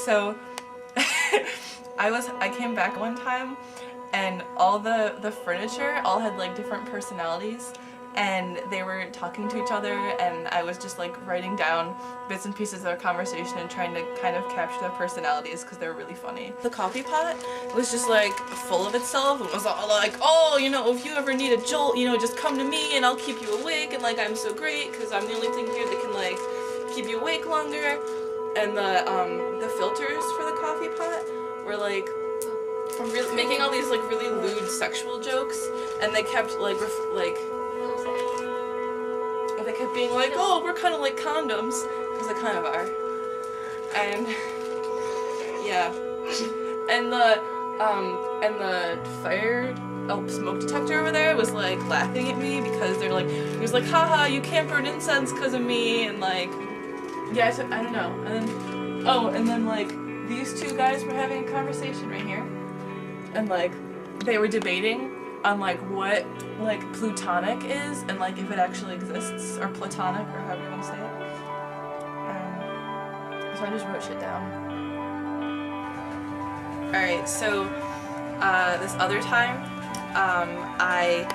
So I came back one time and all the furniture all had like different personalities and they were talking to each other and I was just like writing down bits and pieces of their conversation and trying to kind of capture their personalities because they were really funny. The coffee pot was just like full of itself and was all like, oh, you know, if you ever need a jolt, you know, just come to me and I'll keep you awake and like I'm so great because I'm the only thing here that can like keep you awake longer. And the filters for the coffee pot were like making all these like really lewd sexual jokes, and they kept like they kept being like, oh, we're kind of like condoms, because they kind of are. And yeah, and the fire smoke detector over there was like laughing at me because they're like, he was like, haha, you can't burn incense because of me, and like, yeah, I don't know. And then, oh, and then like these two guys were having a conversation right here, and like they were debating on like what like plutonic is and like if it actually exists, or platonic, or however you want to say it. So I just wrote shit down. Alright, so this other time I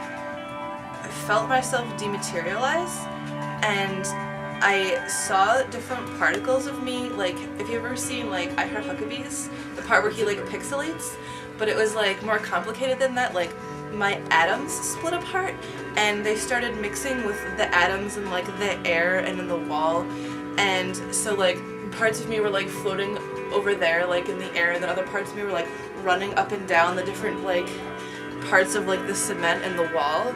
felt myself dematerialize and I saw different particles of me. Like, if you ever seen like I Heart Huckabees, the part where he like pixelates, but it was like more complicated than that. Like my atoms split apart and they started mixing with the atoms in like the air and in the wall, and so like parts of me were like floating over there like in the air, and then other parts of me were like running up and down the different like parts of like the cement and the wall,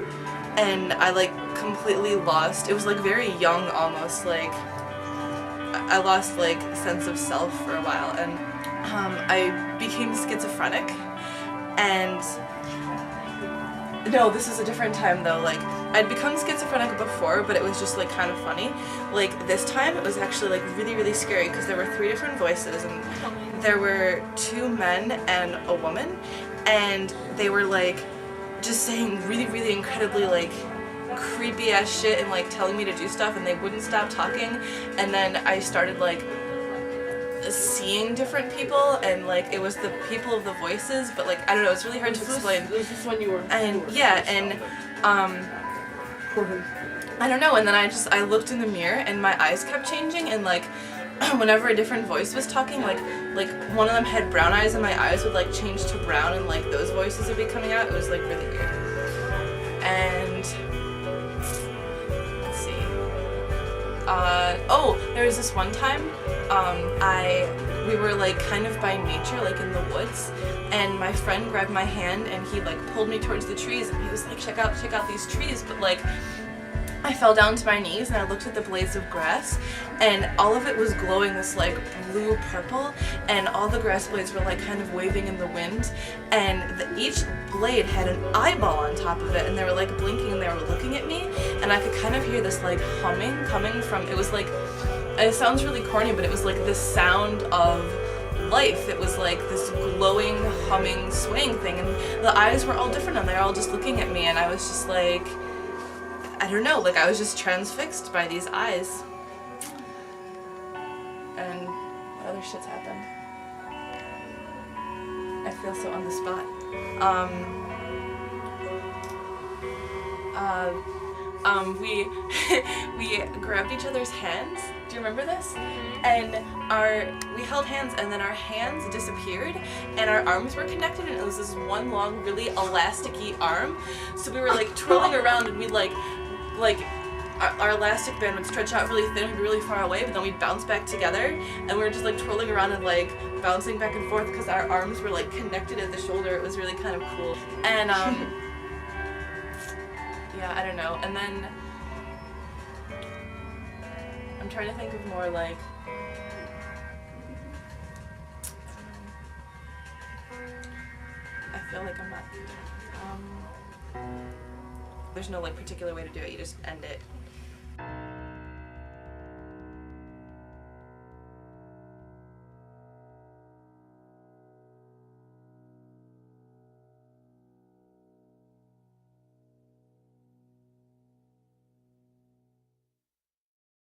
and I like completely lost. It was like very young almost, like I lost like sense of self for a while, and I became schizophrenic. And no, this is a different time though. Like I'd become schizophrenic before, but it was just like kind of funny. Like this time it was actually like really, really scary because there were 3 different voices and there were 2 men and a woman, and they were like just saying really, really incredibly like creepy ass shit and like telling me to do stuff, and they wouldn't stop talking. And then I started like seeing different people, and like it was the people of the voices, but like I don't know, it's really hard to explain. This is when you were. And yeah, and I don't know, and then I looked in the mirror and my eyes kept changing, and like whenever a different voice was talking, like one of them had brown eyes and my eyes would like change to brown, and like those voices would be coming out. It was like really weird. And let's see. Oh, there was this one time we were like kind of by nature, like in the woods, and my friend grabbed my hand and he like pulled me towards the trees, and he was like, check out these trees, but like I fell down to my knees and I looked at the blades of grass, and all of it was glowing this like blue purple, and all the grass blades were like kind of waving in the wind, and each blade had an eyeball on top of it, and they were like blinking and they were looking at me, and I could kind of hear this like humming coming from, it was like, it sounds really corny, but it was like this sound of life. It was like this glowing, humming, swaying thing, and the eyes were all different and they're all just looking at me, and I was just like, I don't know, like I was just transfixed by these eyes. And what other shit's happened? I feel so on the spot. We grabbed each other's hands. Do you remember this? Mm-hmm. And we held hands, and then our hands disappeared, and our arms were connected, and it was this one long, really elasticy arm. So we were like twirling around, and we'd like our elastic band would stretch out really thin and be really far away, but then we'd bounce back together, and we were just like twirling around and like bouncing back and forth because our arms were like connected at the shoulder. It was really kind of cool. And yeah, I don't know. And then I'm trying to think of more like I feel like I'm not there's no like particular way to do it. You just end it.